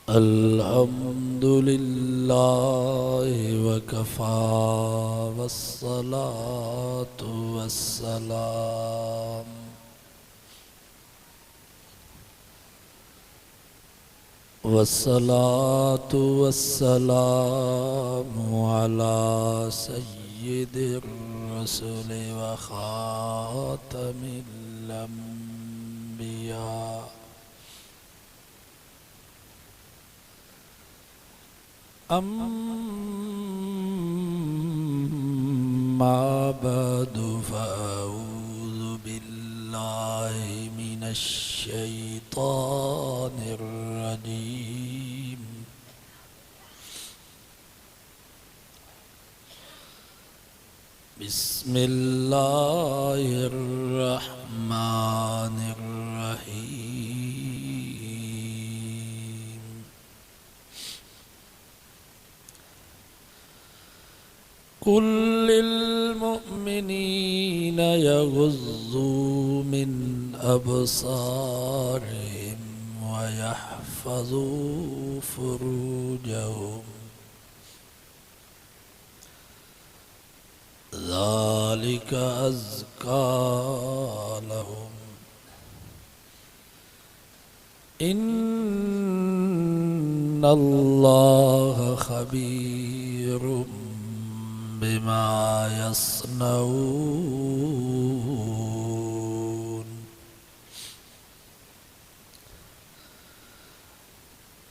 अल्हम्दुलिल्लाह वकफ़ा वस्सलातु वस्सलाम वस्सलातु वस्सलामु अला सय्यिदिर रसूल व खातमिल अंबिया अम्मा बअदु फ़अऊज़ु बिल्लाहि मिनश शैतानिर रजीम। बिस्मिल्लाहिर रहमानिर रहीम। कुल लिल मुअमिनीना यग़ुज़्ज़ू मिन अबसारिहिम व यहफ़ज़ू फ़ुरूजहुम ज़ालिका अज़्का लहुम इन्नल्लाह ख़बीरुम बिमा यस्नऊन।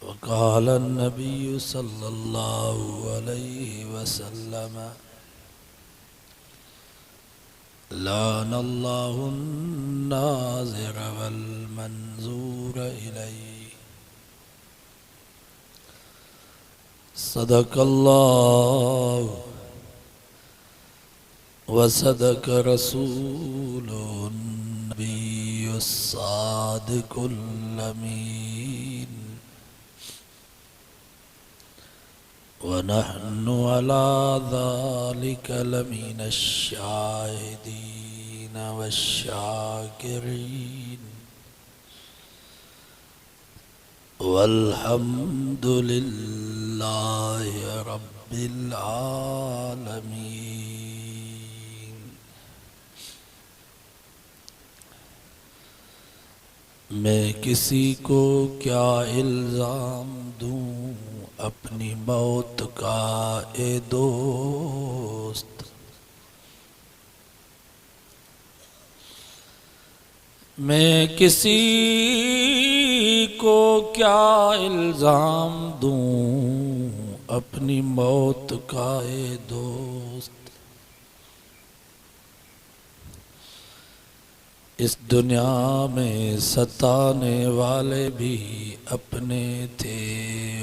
वक़ाल नबी सल्लल्लाहु अलैहि वसल्लम लानल्लाहु अन्नाज़िर वल मंज़ूर इलैहि। सदक़ल्लाहु व सदक़ रसूलुहुन नबियुस सादिक़ुल अमीन व नहनु अला ज़ालिका लमिनश शाहिदीन वश्शाकिरीन वल्हम्दुलिल्लाहि रब्बिल आलमीन। मैं किसी को क्या इल्ज़ाम दूँ अपनी मौत का ए दोस्त। मैं किसी को क्या इल्ज़ाम दूँ अपनी मौत का ए दोस्त। इस दुनिया में सताने वाले भी अपने थे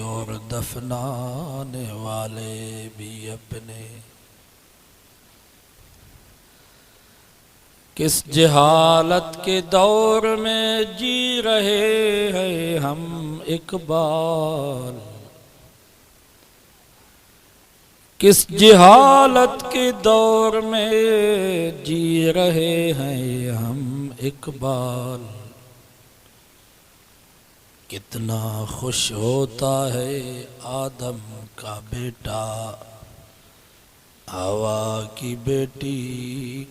और दफनाने वाले भी अपने। किस जहालत के दौर में जी रहे हैं हम इकबाल। किस जहालत के दौर में जी रहे हैं हम इकबाल। कितना खुश होता है आदम का बेटा हवा की बेटी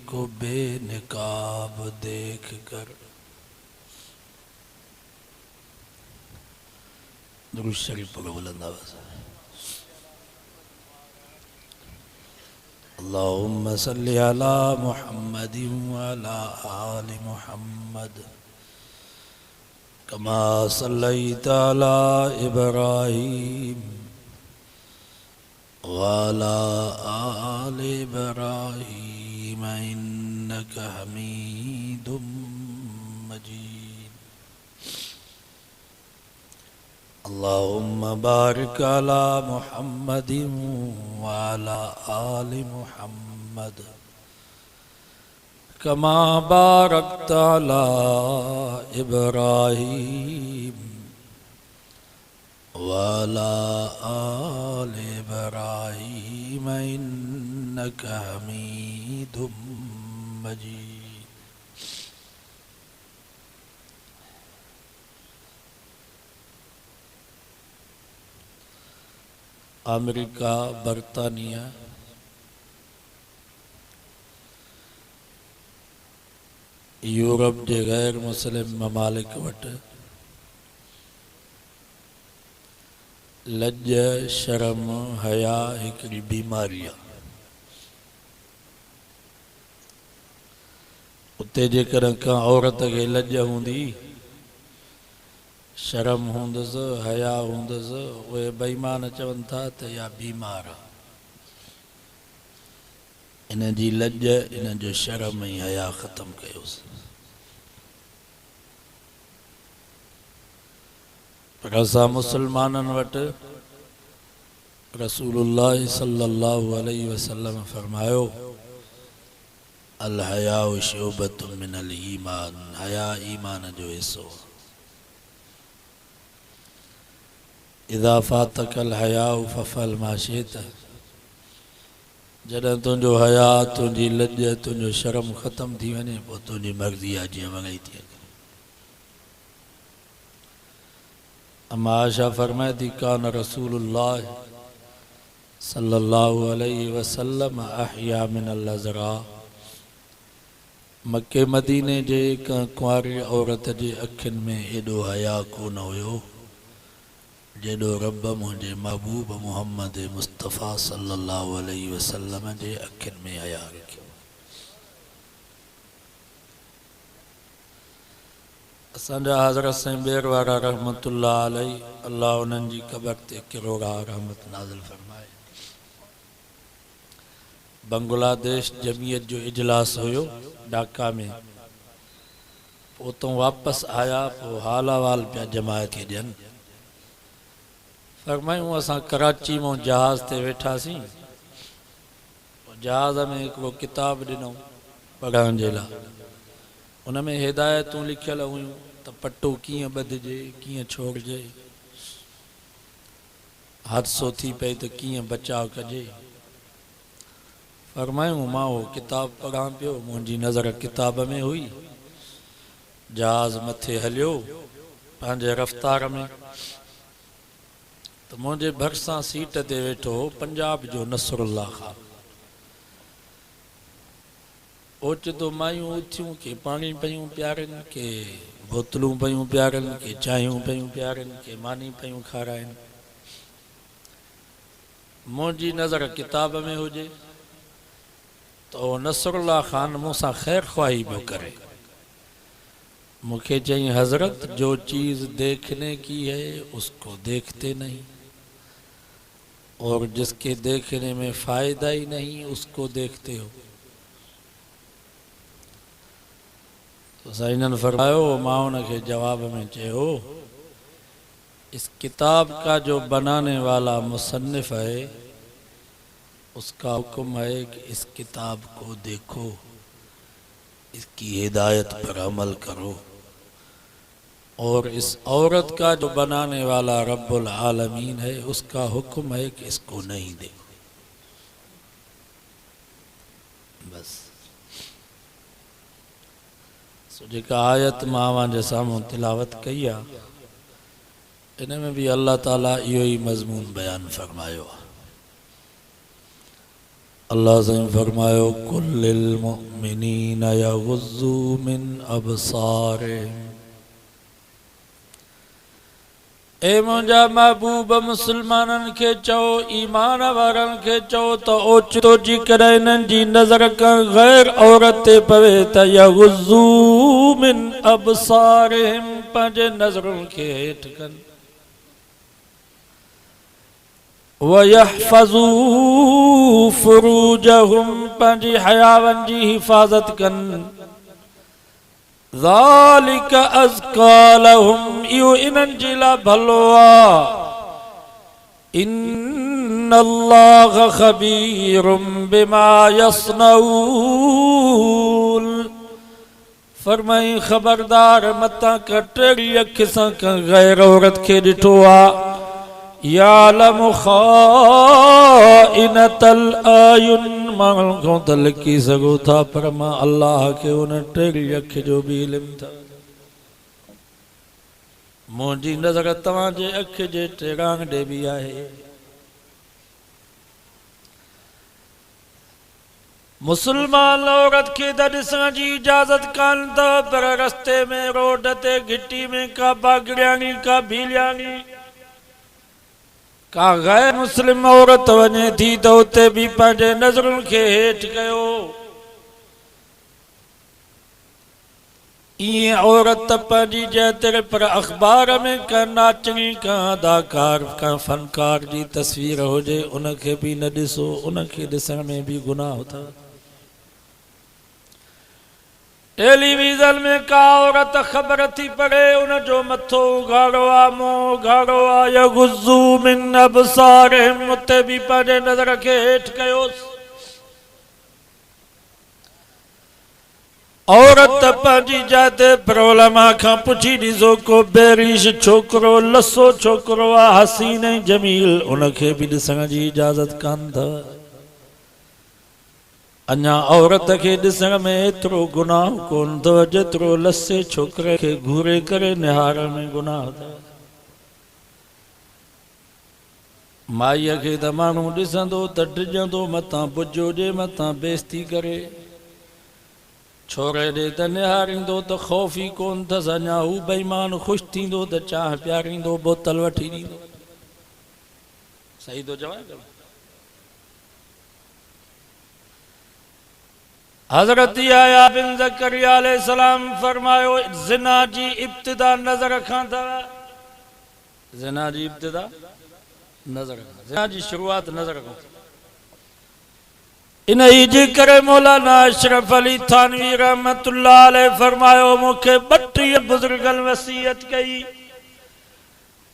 को बेनकाब देख कर। दुरूद शरीफ पढ़ो बुलंद आवाज़ से। अल्लाहुम्मा सल्लि अला मुहम्मदिन व अला आलि मुहम्मद कमा सल्लैता अला इब्राहीम व अला आलि इब्राहीम इन्नका हमीदुम मजीद। अल्लाहुम्मा बारिक अला मुहम्मदिन व अला आलि मुहम्मद कमा बारकता अला इब्राहीम व अला आलि इब्राहीम इन्नका हमीदुम मजीद। अमेरिका, बरतानिया, यूरोप जे गैर मुस्लिम ममालिक वटि लज, शर्म, हया हिकिड़ी बीमारी आहे। उते जेकर का औरत के लज हूंदी, शर्म हूंदसि, हया हूंदसि, उहे बेईमान चवनि था त या बीमार आहे। इन जी लज, इन जो शर्म ऐं हया ख़त्म कयोसि। पर असां मुसलमाननि वटि रसूलुल्लाह सल्लल्लाहु अलैहि वसल्लम फरमायो, अल हयाउ शुअबतुम मिनल ईमान, हया ईमान जो हिस्सो। इज़ा फातकल हयाउ फफल मा शित, जॾहिं तुंहिंजो हया, तुंहिंजी लज, तुंहिंजो शर्म ख़त्म थी वञे, पोइ तुंहिंजी मर्ज़ी आहे जीअं वॻई थी अचे। अम्मा आयशा फरमाए थी, कान रसूलुल्लाह सल्लल्लाहु अलैहि वसल्लम अहया मिनल अज़रा, मक्के मदीने जे कुंवारी औरत जे अखियुनि में एॾो हया कोन हुयो जेॾो रब मुंहिंजे महबूब मुहम्मद मुस्तफ़ा सल्लल्लाहु अलैहि वसल्लम जे अखियुनि में हया रखियो। असांजा हज़रत साईं बेर वारा रहमतुल्लाह अलैहि, अल्लाह उन्हनि जी क़बर ते किरोड़ा रहमत नाज़िल फरमाए। बांग्लादेश जमीयत जो इजलास हुयो ढाका में, उतों वापस आया, पोइ हाल अहवाल पिया जमायत खे ॾियनि। फरमायूं असां कराची मां जहाज़ ते वेठासीं, जहाज़ में हिकिड़ो किताब ॾिनो पढ़ण जे लाइ। उन में हिदायतूं लिखियल हुयूं त पटो कीअं ॿधिजे, कीअं छोड़िजे, हादसो थी पए त कीअं बचाव कजे। फरमायूं मां उहो किताब पढ़ां पियो, मुंहिंजी नज़र किताब में हुई। जहाज़ मथे हलियो पंहिंजे रफ़्तार में, त मुंहिंजे भरिसां सीट ते वेठो हो पंजाब जो नसरुल्ला ख़ान। ओचितो मायूं उथियूं, के पाणी पियूं पियारनि, के बोतलूं पियूं पियारनि, के चांहियूं पियूं पियारनि, के मानी पियूं खाराइनि। मुंहिंजी नज़र किताब में हुजे त उहो नसरुल्ला ख़ान मूंसां ख़ैर ख़्वाही पियो करे। मुझे चाहिए हजरत, जो चीज़ देखने की है उसको देखते नहीं, और जिसके देखने में फ़ायदा ही नहीं उसको देखते हो। तो साईं फरमायो, मां उनके जवाब में चयो, इस किताब का जो बनाने वाला मुसन्निफ है, उसका हुक्म है कि इस किताब को देखो, इसकी हिदायत पर अमल करो, और इस औरत का जो बनाने वाला रब्बुल आलमीन है, उसका हुक्म है कि इसको नहीं देखो। बस सो जेका आयत मां जे साम्हूं तिलावत कई आहे, इन में भी अल्लाह ताला इहो ई मज़मून बयान फरमायो आहे। अल्लाह साईं फरमायो, कुल्लिल मुमिनीना यग़ुज़्ज़ू मिन अबसारिहिम, ए मुंहिंजा महबूब मुसलमाननि खे चओ, ईमान वारनि खे चओ त ओचितो जी करे इन्हनि जी नज़र का गैर औरत ते पवे त यग़ुज़्ज़ू मिन अबसारिहिम, पंहिंजे नज़रुनि खे हेठि कनि, वयहफ़ज़ू फ़ुरूजहुम, पंहिंजी हयावनि जी हिफ़ाज़त कनि, ज़ालिक अज़का लहुम, इहो इन्हनि जे लाइ भलो आहे। इन्नल्लाह ख़बीरुम बिमा यस्नऊन, फरमाई ख़बरदार मतां कटेड़ी अखि सां गैर औरत खे ॾिठो आहे। यालमु ख़ाइनतल आयुन, माण्हुनि खां त लिकी सघो था, पर मां अल्लाह खे उन टेड़ी अखि जो बि इल्मु था। मुंहिंजी नज़र तव्हांजे अखि जे टेड़ांग ॾे बि आहे। मुसलमान औरत के ॾिसण जी इजाज़त कान था, पर रस्ते में रोड ते घिटी में का बागड़ियानी का भीलियानी का गैर मुस्लिम औरत वञे थी त उते भी पंहिंजे नज़रुनि खे हेठि कयो। इं औरत पंहिंजी जैतिरे, पर अख़बार में का नाचनी का अदाकार का फनकार जी तस्वीर हुजे उनखे भी न ॾिसो, उनखे ॾिसण में भी गुनाह था। टेलीविज़न में का औरत ख़बर थी पढ़े, उन जो मथो उघाड़ो आ, मुंहुं उघाड़ो आ, यग़ुज़्ज़ू मिन अबसारिहिम, उते भी पंहिंजे नज़र खे हेठि कयोसि। औरत पंहिंजी जाते उलमा खां पुछी ॾिसो, को बेरिश छोकिरो लसो छोकिरो आ, हसीन ऐं जमील, उनखे भी ॾिसण जी इजाज़त कान था। अञा औरत के ॾिसण में एतिरो गुनाह कोन थो जेतिरो लसे छोकिरे खे घूरे करे निहारण में गुनाह था। माईअ खे त माण्हू ॾिसंदो त डिॼंदो, मथां बुजो जे मथां बेइज़ती करे, छोरे ॾे त निहारींदो त ख़ौफ़ ई कोन अथसि। अञा हू बेईमान ख़ुशि थींदो त चांहि पियारींदो, बोतल वठी ॾींदो। सही थो चवां? हज़रत याह्या बिन ज़करिया अलैहिस्सलाम फरमायो, ज़िना जी इब्तिदा नज़र खां था। ज़िना जी इब्तिदा नज़र खां, ज़िना जी शुरुआत नज़र खां। इन ही जे करे मौलाना अशरफ अली थानवी रहमतुल्लाह अलैह फरमायो, मूंखे 32 बुज़ुर्गनि वसीयत कई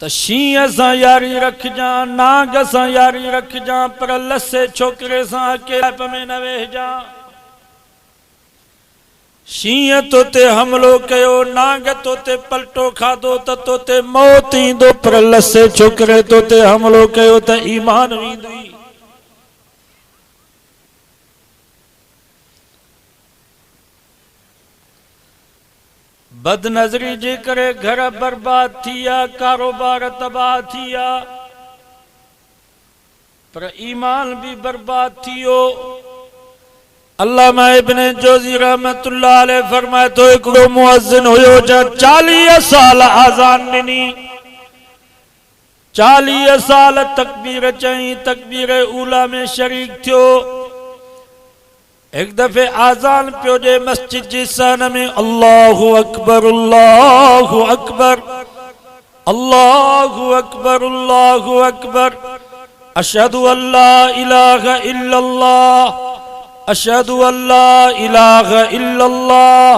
त शींहं सां यारी रखजां, नाग सां यारी रखजां, पर लसे छोकिरे सां अकेलाप में न वेहजां। शींहं तोते हमलो कयो, नाग तोते पलटो खाधो त तोते मौत ईंदो, पर लसे छोकिरे तोते हमलो कयो त ईमान वेंदुई। बदनज़री जे करे घर बर्बाद थिया, कारोबार तबाह थिया, पर ईमान भी बर्बाद थियो। अल्लामा इब्न जोज़ी रहमतुल्लाह अलैह फरमाए तो हिकिड़ो मुअज़्ज़िन हुयो जो 40 साल आज़ान ॾिनी, 40 साल तकबीर चई, तकबीर ऊला में शरीक थियो। एक दफ़े आज़ान पियो जे मस्जिद जी सन में, अल्लाहु अकबर अल्लाहु अकबर अल्लाहु अकबर अल्लाहु अकबर, अशहदु अल्ला इलाहा इल्लल्लाह अशहदु अल्ला इलाहा इल्लल्लाह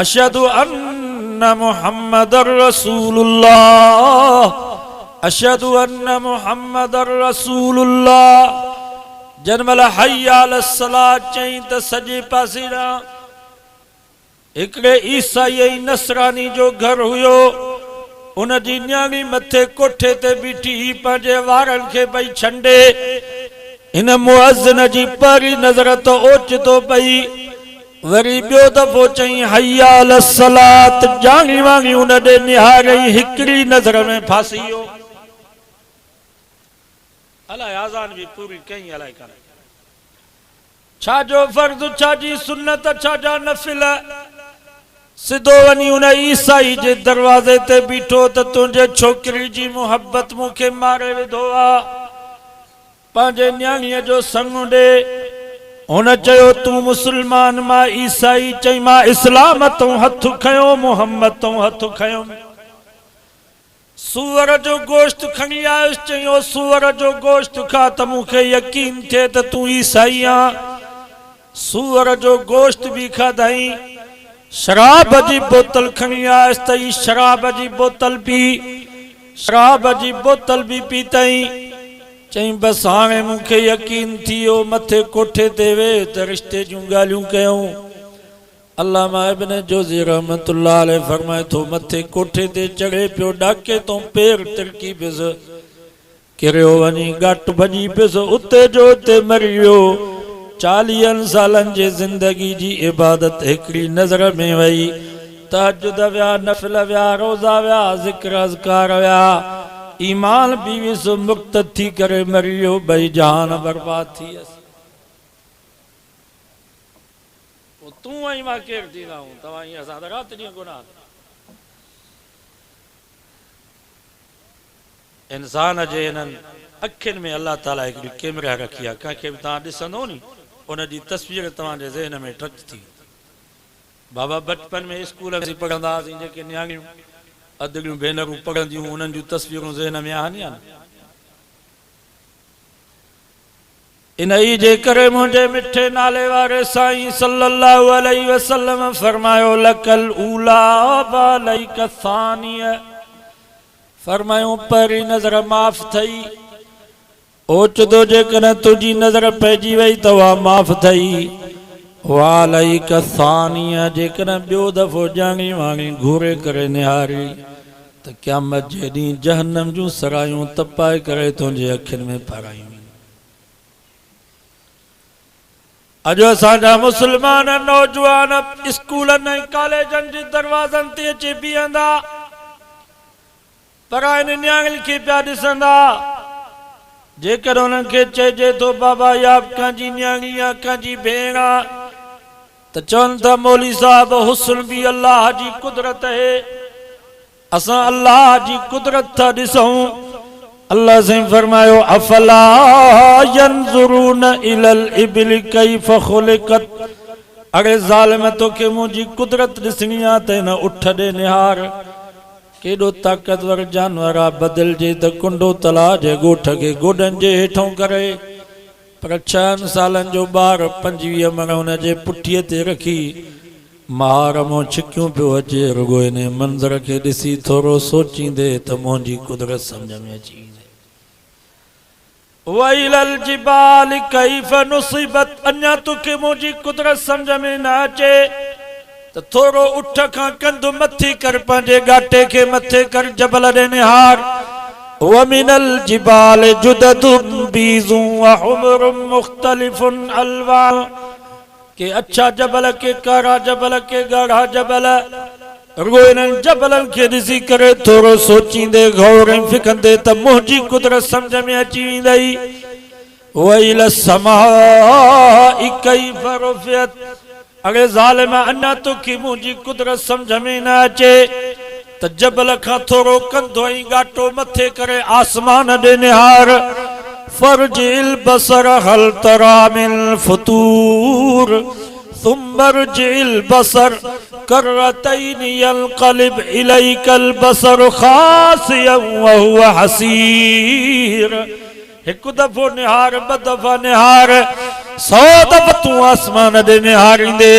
अशहदु अन्ना मुहम्मदर रसूलुल्लाह अशहदु अन्ना मुहम्मदर रसूलुल्लाह। जनमल हय्या अलस्सलाह चई त सजे पासे हिकिड़े ईसाई नसरानी जो घर हुयो। उन जी न्याणी मथे कोठे ते बीठी पंहिंजे वारनि खे पई छंडे। इन मुअज़्ज़िन जी पहिरीं नज़र तो ओचितो पई, वरी ॿियो दफ़ो चई हय्या अलस्सलात, जाणी वाणी उन ॾे निहारई, हिकिड़ी नज़र में फासी वियो। अलाए आज़ान भी पूरी कई, अलाए कान छा जो फर्ज़, छा जी सुन्नत, छा जा नफ़िल। सिधो वञी उन ईसाई जे दरवाज़े ते बीठो त तुंहिंजे छोकिरी जी मुहबत मूंखे मारे विधो आ, पंहिंजे न्याणीअ जो संग ॾे। हुन चयो तूं मुसलमान, मां ईसाई। चई मां इस्लाम तो हथ खयो, मोहम्मद तो हथ खयो। सूअर जो गोश्त खणी आयुसि। चयो सूअर जो गोश्त खा त मूंखे यकीन थिए त तूं ईसाई आ। सूअर जो गोश्त भी खाधई। शराब जी बोतल खणी आयुसि त ई शराब जी बोतल पी, शराब जी बोतल भी पीतई। चई बस हाणे मूंखे यकीन थियो, मथे कोठे ते वे त रिश्ते जूं ॻाल्हियूं कयूं। अल्लामा इब्न जोज़ी रहमतुल्लाह अलैह फरमाए थो मथे कोठे ते चढ़े पियो, डाके तो पेर तिरकी पियुसि, किरियो वञी घट भॼी पियुसि, उते जो उते मरी वियो। 40 सालनि जे ज़िंदगी जी इबादत हिकिड़ी नज़र में वई। तहज्जुद विया, नफ़िल विया, रोज़ा विया, ज़िक्र अज़कार विया, ईमान भी विसो, मुक्त थी करे मरी वियो। भई जहान बर्बाद थी वियसि। तू आई मां केर थींदा हूं तव्हां ईअं असां त राति ॾींहुं गुनाह इंसान जे इन्हनि अखियुनि में अल्लाह ताला हिकिड़ी कैमरा रखी आहे कंहिंखे बि तव्हां ॾिसंदो नी उनजी तस्वीर तव्हांजे ज़हन में टच थी बाबा बचपन में स्कूल में पढ़ंदा हुआसीं जेके नियाणियूं अधु भेनरूं पढ़ंदियूं उन्हनि जूं तस्वीरूं ज़हन में आहिनि इन ई जे करे मुंहिंजे मिठे नाले वारे साईं सल्लल्लाहु अलैहि वसल्लम फरमायो लकल ऊला वालैक सानिय फरमायो पहिरीं नज़र माफ़ थई ओचितो जेकॾहिं तुंहिंजी नज़र पइजी वई त उहा माफ़ थई वालैक सानिय जेकॾहिं ॿियो दफ़ो ॼाणी वाणी घूरे करे निहारी त क़यामत जे ॾींहुं जहन्नम जूं सरायूं तपाए करे तुंहिंजे अखियुनि में पारायूं अॼु असांजा मुस्लमान नौजवान स्कूलनि ऐं कॉलेजनि जे दरवाज़नि ते अची बीहंदा पराइनि नियाणियुनि खे पिया ॾिसंदा जेकर उन्हनि खे चइजे थो बाबा या कंहिंजी न्याणी या कंहिंजी भेण त चवनि था मौली साहब हुस्न बि अल्लाह जी कुदरत है असां अल्लाह जी कुदरत था ॾिसूं अल्लाह से फरमायो अफला यंजुरून इलल इबिल कैफ खुलिकत अरे ज़ालिम तोखे मुंहिंजी कुदरत ॾिसणी आहे त हिन उठ ॾे निहार केॾो ताक़तवर जानवर आहे बदिलजे त कुंडो तलाउ जे ॻोठ खे गोॾनि जे हेठों करे पर 6 सालनि जो ॿार 25 मण हुनजे पुठीअ ते रखी महार मां छिकियूं पियो अचे रुगो इन मंज़र खे ॾिसी थोरो सोचींदे त मुंहिंजी कुदरत सम्झ में अची वैलल जिबाल कैफ नुसिबत अञा तोखे मुंहिंजी कुदरत सम्झ में न अचे त थोरो उठ खां कंधु मथे कर पंहिंजे घाटे खे मथे कर जबल ॾे निहार वमिनल जिबाल जुददुन बीज़ुन व हुमरुन मुख्तलिफुन अलवान के अच्छा जबल के कारा जबल के गाढ़ा जबल रुगो इन्हनि जबलनि खे ॾिसी करे थोरो सोचींदे गौर ऐं फिकंदे त मुंहिंजी कुदरत सम्झ में अची वेंदई वइल समाई कैफ रुफ़ियत अरे ज़ालिम अञा तोखे मुंहिंजी कुदरत सम्झ में न अचे त जबल खां थोरो कंधो ऐं घाटो मथे करे आसमान ॾे निहार फरजिल बसर हल तरा मिन फतूर सुमरजिल बसर करतैन यलक़लिब इलैकल बसर खासियन व हुवा हसीर हिकु दफ़ो निहार ॿ दफ़ा निहार 100 दफ़ा तूं आसमान ॾे निहारींदे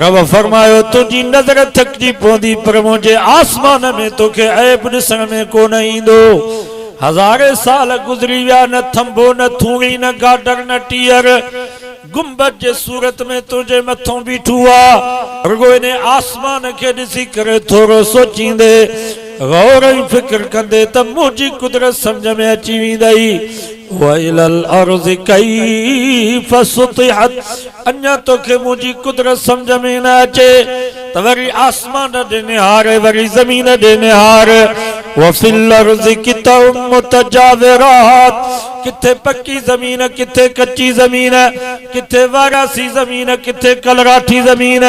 रब फरमायो तुंहिंजी नज़र थकिजी पवंदी पर मुंहिंजे आसमान में तोखे ऐब ॾिसण में कोन ईंदो हज़ारे साल गुज़री विया न थंभो न थूणी न गाडर न टीयर गुंबद जे सूरत में तुंहिंजे मथों बीठो आहे रुगो इन आसमान खे ॾिसी करे थोरो सोचींदे गौर ऐं फिक्र कंदे त मुंहिंजी कुदरत सम्झ में अची वेंदई वइलल अर्ज़ कैफ सुतिहत अञा तोखे मुंहिंजी कुदरत सम्झ में न अचे त वरी आसमान ॾे निहार वरी ज़मीन ॾे निहार वफिल अर्ज़ किताउन मुतजाविरात किथे पक्की ज़मीन किथे कच्ची ज़मीन किथे वारासी ज़मीन किथे कलराठी ज़मीन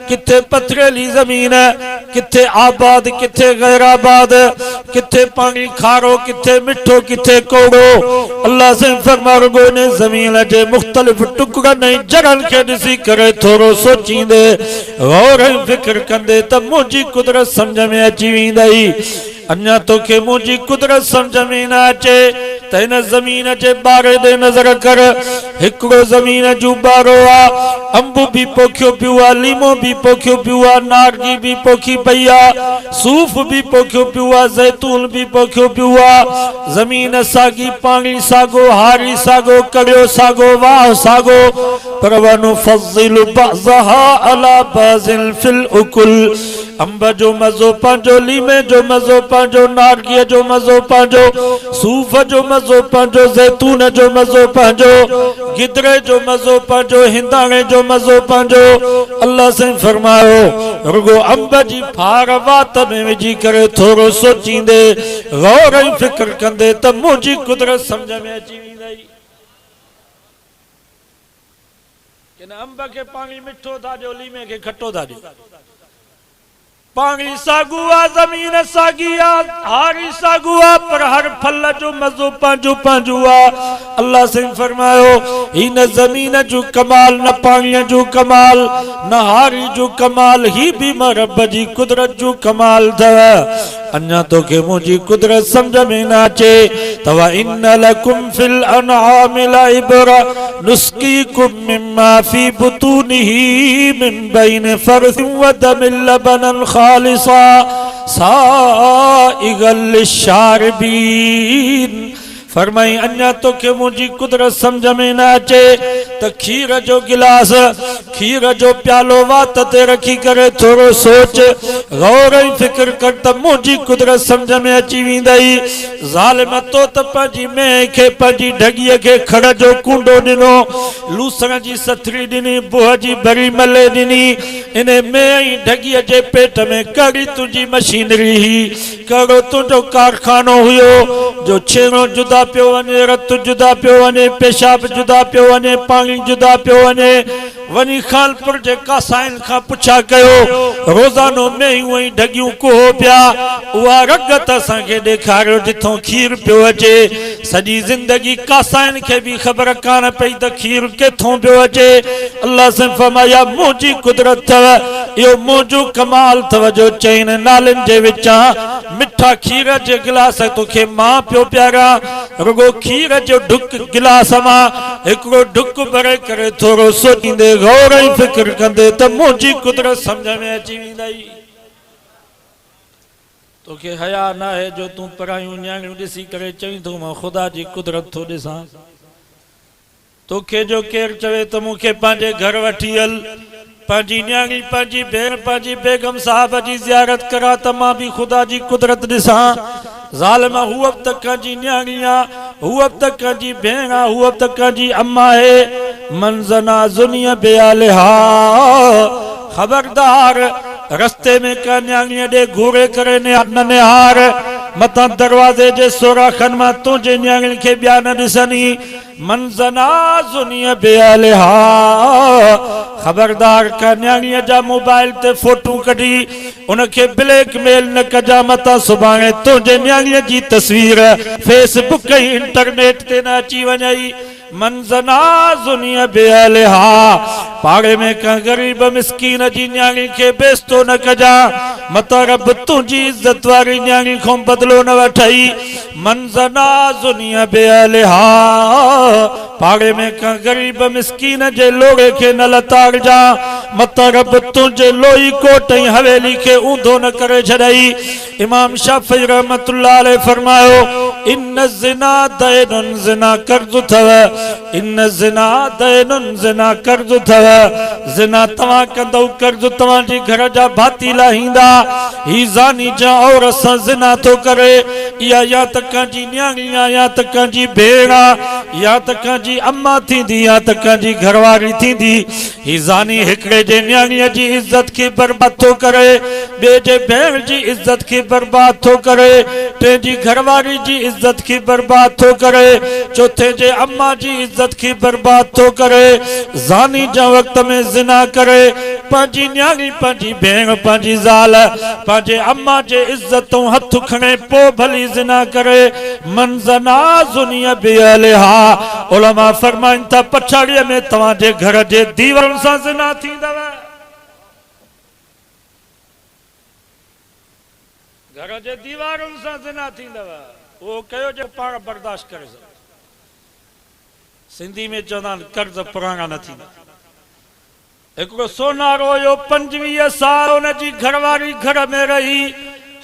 किथे पथरेली ज़मीन किथे आबाद किथे गैर आबाद किथे पानी खारो किथे मिठो किथे कोड़ो अल्लाह से फरमायो गोने ज़मीन जे मुख्तलिफ टुकड़नि ऐं जड़नि खे ॾिसी करे थोरो सोचींदे गौर ऐं फिक्र कंदे त मुंहिंजी कुदरत सम्झ में अची वेंदई अञा तोखे मुंहिंजी कुदरत सम्झ में न अचे त हिन ज़मीन जे बारे ॾे नज़र कर हिकिड़ो ज़मीन जूं बारो आहे अंब बि पोखियो पियो आहे लीमो बि पोखियो पियो आहे नारगी बि पोखी पई आहे सूफ़ बि पोखियो पियो आहे ज़ैतून बि पोखियो पियो आहे ज़मीन साॻी पाणी साॻो हारी साॻो कड़ियो साॻो वाह साॻो पर वनुफ़ज़्ज़िलु बअज़हा अला बअज़िन फिल उकुल अंब जो मज़ो पंहिंजो लीमे जो मज़ो पंहिंजो नारगीअ जो मज़ो पंहिंजो सूफ़ जो मज़ो पंहिंजो ज़ैतून जो मज़ो पंहिंजो गिदरे जो मज़ो पंहिंजो हिंदाणे जो मज़ो पंहिंजो अल्लाह से फरमायो रुगो अंब जी फार वात में विझी करे थोरो सोचींदे गौर ऐं फिक्र कंदे त मुंहिंजी कुदरत सम्झ में अची वेंदई इन अंब के पानी मिठो था जो लीमे के खट्टो था जो पानी सागुआ जमीन सागिया हारी सागुआ पर हर फल जो मजो पांजो पांजुआ अल्लाह से फरमायो इन जमीन जो कमाल न पानी जो कमाल न हारी जो कमाल ही भी रब जी कुदरत जो कमाल था अन्या तो के मुझी कुदरत समझ में ना चे तवा इन्न लकुम फिल अनआमि लाइब्रा नुस्कीकुम मिम्मा फी बुतूनिही मिन बैन फरसिन व दमिल लबनन खालिसा साइगल लिशारबीन फरमाई अन्या तो के मुझी कुदरत समझ में ना अचे तो खीर जो गिलास खीर जो प्यालो वात ते रखी करे थोड़ो सोच गौर फिक्र कर त मुझी कुदरत समझ में अची वेंदई ज़ालिम तो त पंहिंजी में के पंहिंजी ढॻीअ के खड़ जो कूंडो ॾिनो लूसण जी सथरी ॾिनी बुह जी भरी मले ॾिनी इन में ई ढॻीअ जे पेट में कड़ी तुंहिंजी मशीनरी ही कड़ो तुंहिंजो कारखानो हुयो जो छेणो जुदा पियो वञे रत जुदा पियो वञे पेशाब जुदा पियो वञे पानी जुदा पियो वञे वनी खानपुर जे कासाइन खां पुछा कयो रोजानो में ही वही ढगियूं कोहो पिया उहा रगत असांखे ॾेखारियो जिथों खीर पियो अचे सॼी ज़िंदगी कासाइन खे बि ख़बर कान पई त खीर किथों पियो अचे अल्लाह से फरमाया मुंहिंजी कुदरत अथव इहो मुंहिंजो कमाल अथव जो चइनि नालनि जे विचां मिठा खीर जे गिलास तोखे मां पियो प्यारा रुगो खीर जो ढुक गिलास मां हिकिड़ो ढुक भरे करे थोरो सोचींदे गौर ई फिक्र कंदे त मुंहिंजी कुदरत समझ में अची वेंदई तोखे हया न है जो तू परायूं न्याणियूं ॾिसी करे चई थो मां ख़ुदा जी कुदरत थो ॾिसां तोखे जो केरु चवे त मूंखे पंहिंजे घर वठी हल पंहिंजी न्याणी पंहिंजी भेण पंहिंजी बेगम साहब जी ज़ियारत करा त मां बि ख़ुदा जी कुदरत ॾिसां ज़ालिम हूअ बि त कंहिंजी न्याणी आहे हूअ बि त कंहिंजी भेण आहे हूअ बि त कंहिंजी अम्मा आहे मंज़ना ज़ुनिया बेआलिहा खबरदार रस्ते में का न्याणीअ ॾे घूरे करे न निहार मतां दरवाजे जे सोराखन मां तुंहिंजे न्याणी खे ॿिया न ॾिसनी मंज़ना ज़ुनिया बेआलिहा खबरदार का न्याणीअ जा मोबाइल ते फोटू कढी उनखे ब्लैकमेल न कजा मतां सुभाणे तुंहिंजे न्याणीअ जी तस्वीर फेसबुक ऐं इंटरनेट ते न अची वञई मंज़ना ज़ुनिया बेआलिहा पाड़े में का गरीब मिस्कीन जी न्याणी खे बेस्तो न कजा मतां रब तुंहिंजी इज्जत वारी न्याणी खां बदलो न वठई मंज़ना ज़ुनिया बेआलिहा पाड़े में का गरीब मिस्कीन जे लोड़े के न लताड़जा मतां रब तुंहिंजे लोई कोट ऐं हवेली के ऊंधो न करे छॾई इमाम शाफ़ी रहमतुल्लाह अलैह फरमायो इन ज़िना दैनुन ज़िना कर्ज़ अथव इन ज़िना दैनुन ज़िना कर्ज़ अथव ज़िना तव्हां कंदव कर्ज़ तव्हांजे घर जा भाती लाहींदा ही ज़ानी जा औरत सां ज़िना थो करे इहा या त कंहिंजी न्याणी आहे या त कंहिंजी भेण आहे या त कंहिंजी अम्मा थींदी या त कंहिंजी घरवारी थींदी ही ज़ानी हिकिड़े जे न्याणीअ जी इज़त खे बर्बाद थो करे ॿिए जे भेण जी इज़त खे बर्बाद थो करे टे जी घरवारी जी इज़त की बर्बाद थो करे चौथे जे अम्मा जी इज्जत की बर्बाद थो करे ज़ानी जा वक्त में ज़िना करे पंहिंजी न्याणी पंहिंजी भेण पंहिंजी ज़ाल पंहिंजे अम्मा जे इज्जतों हथ खणे पोइ भली ज़िना करे मंज़ना ज़ुनिया बेआलिहा उलमा फरमाइनि था पछाड़ीअ में तव्हांजे घर जे दीवारनि सां ज़िना थींदव घर जे दीवारनि सां ज़िना थींदव वो कयो जो पाण बर्दाश्त करे सघो सिंधी में चवंदा आहिनि कर्ज़ पुराणा न थींदा हिकिड़ो सोनारो हुयो 25 साल हुनजी घरवारी घर में रही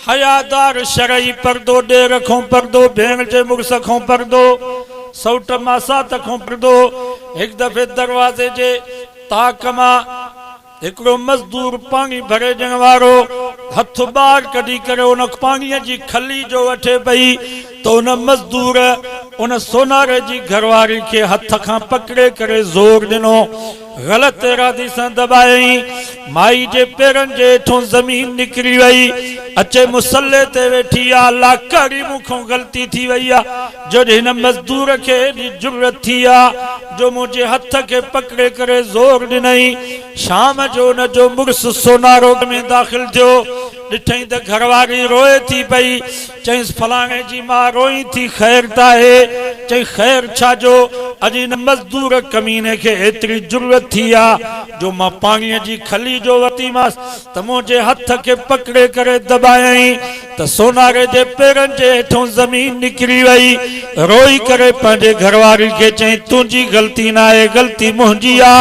हयादार शरई पर्दो ॾेर खां पर्दो भेण जे मुड़ुस खां पर्दो सौट मासात खां पर्दो हिकु दफ़े दरवाज़े जे ताक मां हिकिड़ो मज़दूर पानी भरे ॾियण वारो हथ ॿाहिरि कढी करे उन पाणीअ जी खली जो वठे पई तो उन मज़दूर उन सोनारे जी घरवारी के हथ खां पकड़े करे ज़ोर दिनो, गलत इरादे सां दबायई। माई जे पेरनि जे हेठों ज़मीन निकिरी वई, अचे मुसल्ले ते वेठी आ। अल्लाह कड़ी मूंखों ग़लती थी वई आ, जो हिन मज़दूर खे एॾी जुरत थी आ जो मुंहिंजे हथ खे पकड़े करे ज़ोर ॾिनई। शाम जो उन जो मुड़ुसु सोनारो में दाख़िल थियो, ॾिठई त घरवारी रोए थी पई। चईंसि फलाणे जी मां रोई थी, ख़ैर त आहे? चई ख़ैर छा जो, अॼु हिन मज़दूर कमीने खे एतिरी जुरत थी आ जो मां पाणीअ जी खली जो वरितीमांसि त मुंहिंजे हथ खे पकड़े करे दबायई त सोनारे जे पेरनि जे हेठों ज़मीन निकिरी वई। रोई करे पंहिंजे घरवारी खे चई तुंहिंजी ग़लती न आहे, ग़लती मुंहिंजी आ।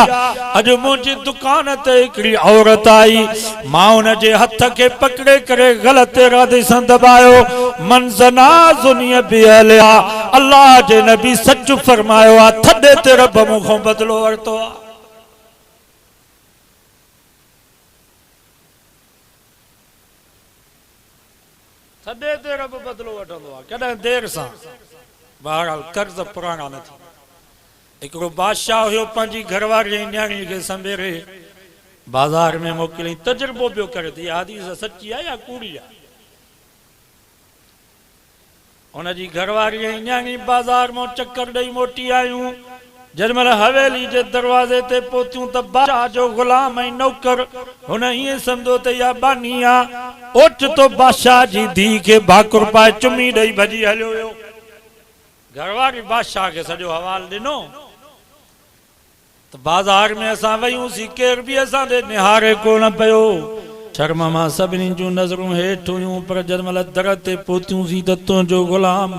अॼु मुंहिंजी दुकान ते हिकिड़ी औरत आई, मां हुन जे हथ खे पकड़े करे ग़लत इरादे सां दबायो। मन ज़ना ज़ुनिय बिअहलिहा, अल्लाह जे नबी सच फरमायो आ, थॾे ते रब मूंखों बदिलो वरितो आ। थॾे ते रब बदिलो वठंदो आहे, कॾहिं देर सां। बहरहाल कर्ज़ पुराणा न थी। हिकिड़ो बादशाह हुयो, पंहिंजी घरवारी जी न्याणी खे संभेरे बाज़ार में मोकिलियईं। तजुर्बो पियो करे थी, हदीस सची आहे या कूड़ी आहे। उनजी घरवारी जी न्याणी बाज़ार में चक्कर ॾेई मोटी आयूं। जॾहिं हवेली जे दरवाज़े ते पहुतियूं त बादशाह जो ग़ुलाम ऐं नौकर, हुन ईअं सम्झो त इहा बानी आहे। ओचितो बादशाह जी धीउ खे भाकुर पाए चुमी ॾेई भॼी हलियो वियो। घरवारी बादशाह खे सॼो हवाल ॾिनो त बाज़ार में असां वयूंसीं, केर बि असां ॾे निहारे कोन पियो। शर्म मां सभिनी जूं नज़रूं हेठि हुयूं, पर जॾहिं दर ते पहुतियूंसीं त तुंहिंजो ग़ुलाम,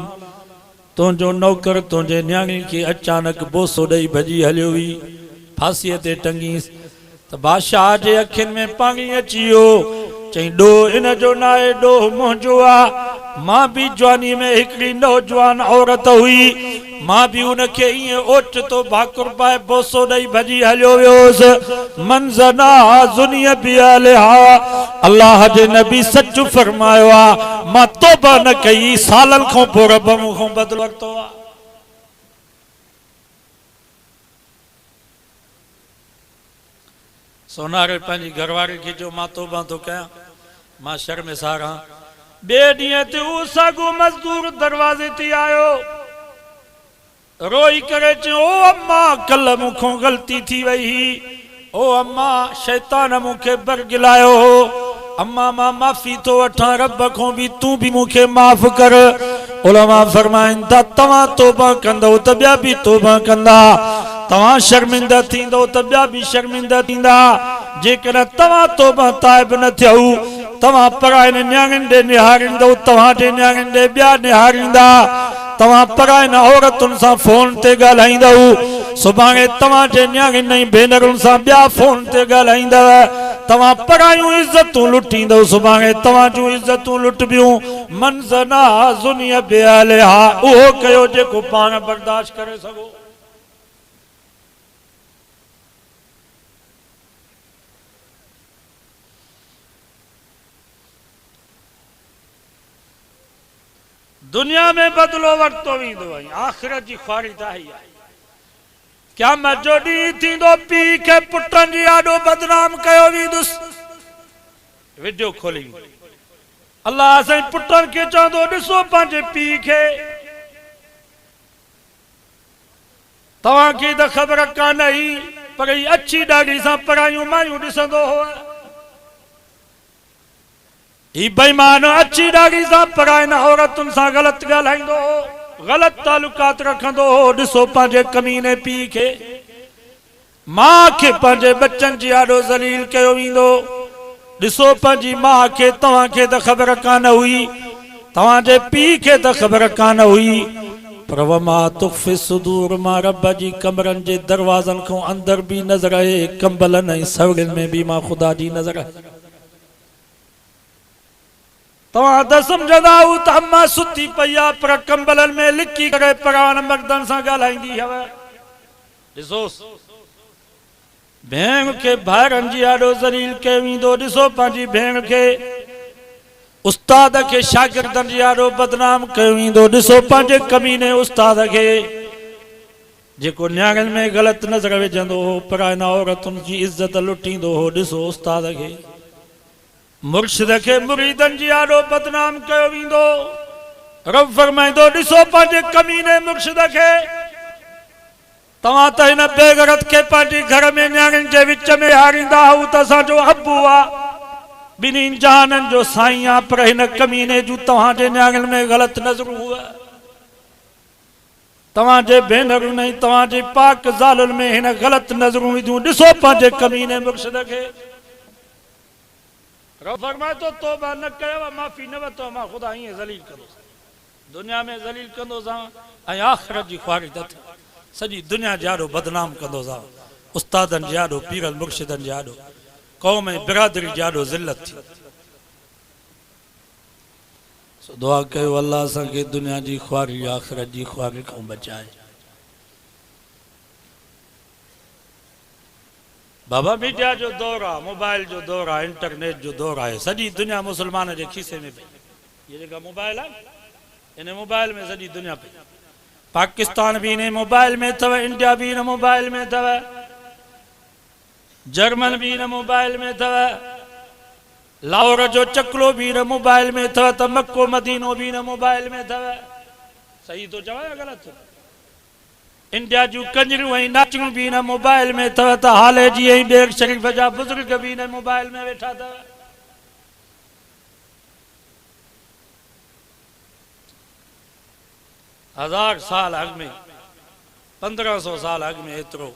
तुंहिंजो नौकर तुंहिंजे न्याणी खे अचानक बोसो ॾेई भॼी हलियो हुई, फांसीअ ते टंगीसि। त बादशाह जे अखियुनि में पाणी अची वियो। चई ॾोह इन जो न आहे, ॾोह मुंहिंजो आहे। मां बि जवानी में हिकिड़ी नौजवान औरत हुई, मां भी उनखे ईअं ओचितो भाकुर पाए बोसो ॾेई भॼी हलियो वियोसि। मंज़ना ज़ुनिय बिअहलिहा, अल्लाह जे नबी सच फरमायो आहे, मां तौबा न कई, सालनि खां पोइ रब मूंखों बदिलो वरितो आहे। सोनारे पंहिंजी घरवारी खे जो मां तौबा थो कयां, मां शर्मिसार आहियां। ॿिए ॾींहं ते उहो साॻियो मज़दूर दरवाज़े ते आयो, रोई करे चयो ओ अम्मा, कल मूंखों ग़लती थी वई ही। ओ अम्मा, शैतान मूंखे बरगिलायो हो। अम्मा मां माफ़ी थो वठां, रब खां बि तूं बि मूंखे माफ़ कर। उलमा फरमाइनि था तव्हां तौबा कंदव त ॿिया बि तौबा कंदा, तव्हां शर्मिंदा थींदो त ॿिया बि शर्मिंदा थींदा। जेकॾहिं तव्हां तौबा ताइब न थियऊ, तव्हां परायनि न्याणियुनि ॾे निहारींदव, तव्हांजे न्याणियुनि ॾे ॿिया निहारींदा। तव्हां परायनि औरतुनि सां फोन ते ॻाल्हाईंदव, सुभाणे तव्हांजे न्याणियुनि ऐं भेनरुनि सां ॿिया फोन ते ॻाल्हाईंदव। तव्हां परायूं इज़तूं लुटींदव, सुभाणे तव्हां जूं इज़तूं लुटबियूं। मंज़ना ज़ुनिय बिअहलिहा, उहो कयो जेको पाण बर्दाश्त करे सघो। दुनिया में बदलो वरतो वेंदो, आख़िरत जी ख्वारी त आहे। क़यामत जो ॾींहुं थींदो, पीउ खे पुटनि जी ॾाढो बदनाम कयो वेंदुसि। वीडियो खोली, अल्लाह असांजे पुटनि खे चवंदो, ॾिसो पंहिंजे पीउ खे, तव्हांखे त ख़बर कान हुई, पर ही अछी ॾाढी सां परायूं मायूं ॾिसंदो हो। ही बेईमान अची ॾाढी सां परायनि औरतुनि सां ग़लति ॻाल्हाईंदो हो, ग़लति तालुकात रखंदो हो। ॾिसो पंहिंजे कमीने पीउ खे, माउ खे पंहिंजे बच्चनि जी ॾाढो ज़लील कयो वेंदो। ॾिसो पंहिंजी माउ खे, तव्हांखे त ख़बर कान हुई, तव्हांजे पीउ खे त ख़बर कान हुई, पर वमा तुख़्फ़ी सुदूर, मां रब जी कमरनि जे दरवाज़नि खां अंदर बि नज़र आहे, कंबलनि ऐं सवड़ियुनि में बि मां ख़ुदा जी नज़र आहे। तव्हां त सम्झंदा हो त अम्मा सुती पई आहे, पर कंबलनि में लिकी करे परान मर्दनि सां ॻाल्हाईंदी हुअ। ॾिसोसि भेण खे भाइरनि जी ॾाढो ज़लील कयो वेंदो। ॾिसो पंहिंजी भेण खे, उस्ताद के शागिर्दन यारो बदनाम कयो वेंदो। ॾिसो पंहिंजे कमीने उस्ताद के जेको न्याणियुनि में ग़लति नज़र विझंदो हो, परायना औरतुनि जी इज़त लुटींदो हो। ॾिसो उस्ताद के मुर्शिद के मुरीदन जी यारो बदनाम कयो वेंदो। रब फरमाइंदो ॾिसो पंहिंजे कमीने मुर्शिद के तव्हां त हिन बेगरत के पंहिंजे घर में न्याणियुनि जे विच में हारींदा हू त असांजो अबू आहे, ॿिन्हिनि जहाननि जो साईं आहे, पर हिन कमीने जूं तव्हांजे न्याणियुनि में ग़लति नज़रूं हुआ। तव्हांजे भेनरूं नहीं तव्हांजे पाक ज़ालुनि में हिन ग़लति नज़रूं विधियूं। ॾिसो पंहिंजे कमीने मुर्शिद खे। रब फरमाए थो तौबा न कयो, माफ़ी न वरितो, मां ख़ुदा ईअं ज़लील कंदुसि, दुनिया में ज़लील कंदोसां ऐं आख़िरत जी ख़्वारिश अथई। सॼी दुनिया जाॾो बदनाम कंदोसां, उस्तादनि जाॾो, पीरनि मुर्शिदनि जाॾो, कौम ऐं बिरादरी जाॾो ज़िल्लत थी। सो दुआ कयो अल्लाह असांखे दुनिया जी ख़्वारिश आख़िरत जी ख़्वारिश खां बचाए। बाबा मीडिया जो दौर आहे, मोबाइल जो दौर आहे, इंटरनेट जो दौर आहे। सॼी दुनिया मुस्लमान जे खीसे में पई। ये जेका मोबाइल आहे, इन मोबाइल में सॼी दुनिया पई। पाकिस्तान भी इन मोबाइल में अथव, इंडिया भी इन मोबाइल में अथव, जर्मन भी इन मोबाइल में अथव, लाहौर जो चकलो भी इन मोबाइल में अथव, त मक्को मदीनो भी इन मोबाइल में अथव। सही तो चवां या ग़लति? इंडिया जूं कंजरियूं ऐं नाचियूं भी इन मोबाइल में अथव, त हाले जी ऐं ॾेर शरीफ़ जा बुज़ुर्ग भी इन मोबाइल में वेठा अथव। हजार साल अॻु में, 1500 साल अॻु में एतिरो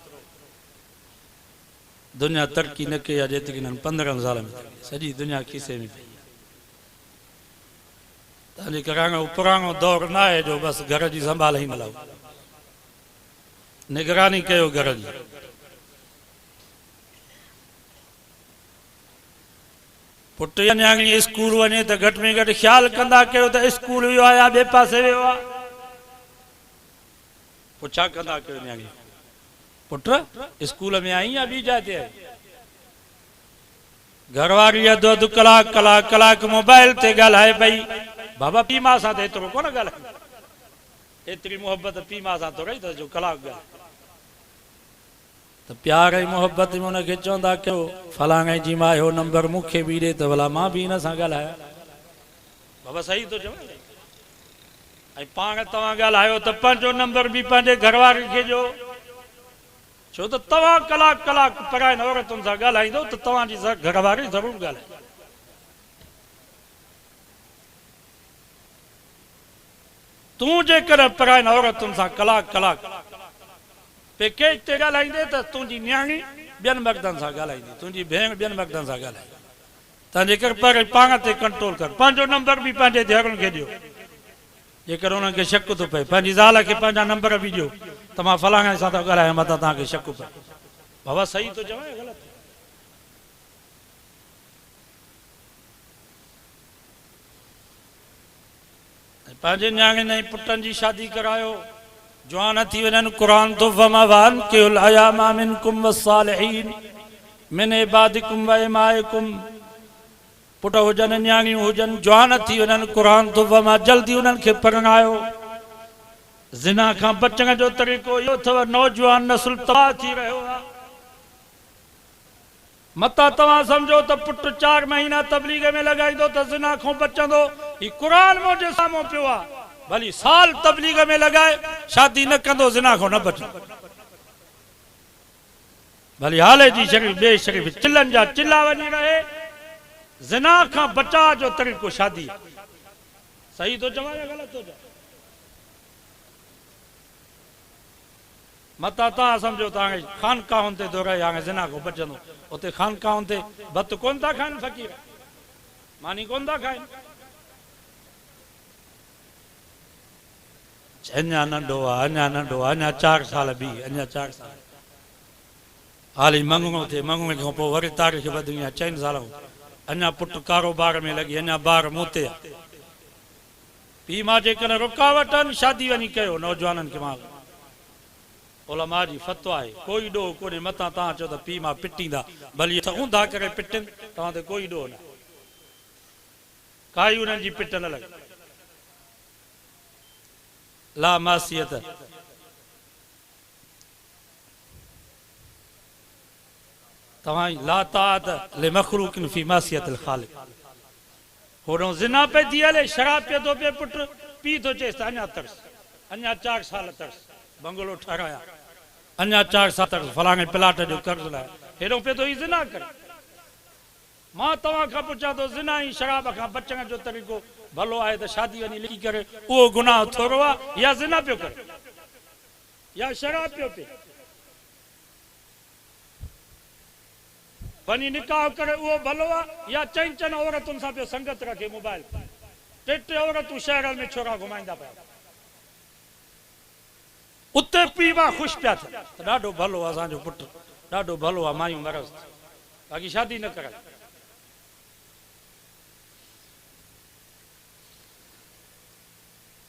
दुनिया तरक़ी न कई आहे जेतिरी हिननि 15 साल में। सॼी दुनिया खीसे में पई। तव्हांजे कराइणो पुराणो दौर न आहे जो बसि घर जी संभाल ई हलाओ, निगरानी कयो घर जी। पुट या न्याणी स्कूल वञे त घटि में घटि ख़्यालु कंदा कयो त स्कूल वियो आहे या ॿिए पासे वियो आहे। पोइ छा कंदा कयो न्याणी? पुट स्कूल में आई या ॿी जाते आई? घरवारी अधु अधु कलाक मोबाइल ते ॻाल्हाए पई। बाबा पीउ माउ सां त एतिरो कोन ॻाल्हाए, एतिरी मोहबत पीउ माउ सां थो रही त जो कलाक ॻाल्हाए। त प्यार ऐं मोहबत में हुनखे चवंदा कयो फलाणे जी मां इहो नंबर मूंखे बि ॾे त भला मां बि हिन सां ॻाल्हायां। बाबा सही थो चवां? ऐं पाण तव्हां ॻाल्हायो त पंहिंजो नंबर बि पंहिंजे घरवारी खे ॾियो, छो त तव्हां कलाक परायनि औरतुनि सां ॻाल्हाईंदो त तव्हांजी घरवारी ज़रूरु ॻाल्हाए। तूं जेकर परायनि औरतुनि सां कलाक पैकेज ते ॻाल्हाईंदे त तुंहिंजी न्याणी ॿियनि मर्दनि सां ॻाल्हाईंदी, तुंहिंजी भेण ॿियनि मर्दनि सां ॻाल्हाईंदी। तव्हां जेकर पर पाण ते कंट्रोल कर, पंहिंजो नंबर बि पंहिंजे धीअरुनि खे ॾियो। जेकर उन्हनि खे शक थो पए, पंहिंजी ज़ाल खे पंहिंजा नंबर बि ॾियो त मां फलाणे सां थो ॻाल्हायां, मथां तव्हांखे शक पए। बाबा सही थो चवां या ग़लति? पंहिंजे न्याणियुनि ऐं पुटनि जी शादी करायो, जवान थी वञनि। क़ुरान तो फमावान केउल अयामा मिनकुम वस्सालिहीन मिन इबादिकुम व इमाइकुम। पुट हुजनि, न्याणियूं हुजनि, जवान थी वञनि, क़ुरान तो फमा जल्दी उन्हनि खे परणायो। ज़िना खां बचण जो तरीक़ो इहो अथव, नौजवान नस्ल तबाह थी रहियो आहे। मता तव्हां सम्झो त पुट 4 महीना तबलीग में लॻाईंदो त ज़िना खां बचंदो। ही क़ुरान मुंहिंजे साम्हूं पियो आहे। भली साल तबलीग में लॻाए शादी न कंदो, ज़िना खां न बचंदो। भली हाले जी शरीफ़ ॿिए शरीफ़ चिल्लनि जा चिल्ला वञी रहे, ज़िना खां बचाव जो तरीक़ो शादी। सही थो चवां या ग़लति थो चवां? मता तव्हां सम्झो त हाणे ख़ानकाहुनि ते दौड़ाए हाणे ज़िना खां बचंदो। उते ख़ानकाहुनि ते भत कोन था खाइनि, फ़क़ीर मानी कोन था खाइनि। अञा नंढो आहे, अञा 4 साल बि, अञा 4 साल हाली मंगणो थिए, मंगणे खां पोइ वरी तारीख़ वधणी आहे 4 साल। अञा पुटु कारोबार में लॻी, अञा ॿार मूं ते आहे। पीउ मां जेकॾहिं रुकावट आहिनि, शादी वञी कयो। नौजवाननि खे मां उलमा जी फतवा आहे, कोई ॾोह कोन्हे। मथां तव्हां चओ त पीउ मां पिटींदा, भली ऊंधा करे पिटनि, तव्हां ते कोई ॾोह न। काई उन्हनि जी पिट न लॻे। ला मासियत तव्हां ला ताअत लिमखलूकिन फी मासियतिल खालिक। होड़ो ज़िना पे थी हले, शराब पे तो पे पुट पी तो चेस त अञा तरस, अञा 4 साल तरस, बंगलो ठाराया, अञा 4 साल तरस, फलाणे प्लाट जो कर्ज लाइ, हेॾो पे तो ही ज़िना करे। मां तव्हां खां पुछां थो, ज़िना ही शराब खां बचण जो तरीक़ो भलो आहे त शादी वञी लिखी करे उहो गुनाह थोरो आहे, या ज़िना पियो करे, या शराब पियो पीए। वञी निकाह करे उहो भलो आहे, या 4 औरतुनि सां पियो संगत रखे मोबाइल, 3 औरतूं शहरनि में छोरा घुमाईंदा पिया, उते पी मां ख़ुशि पिया थियनि त ॾाढो भलो आहे असांजो पुटु, ॾाढो भलो आहे, मायूं मरज़, बाक़ी शादी न कराए।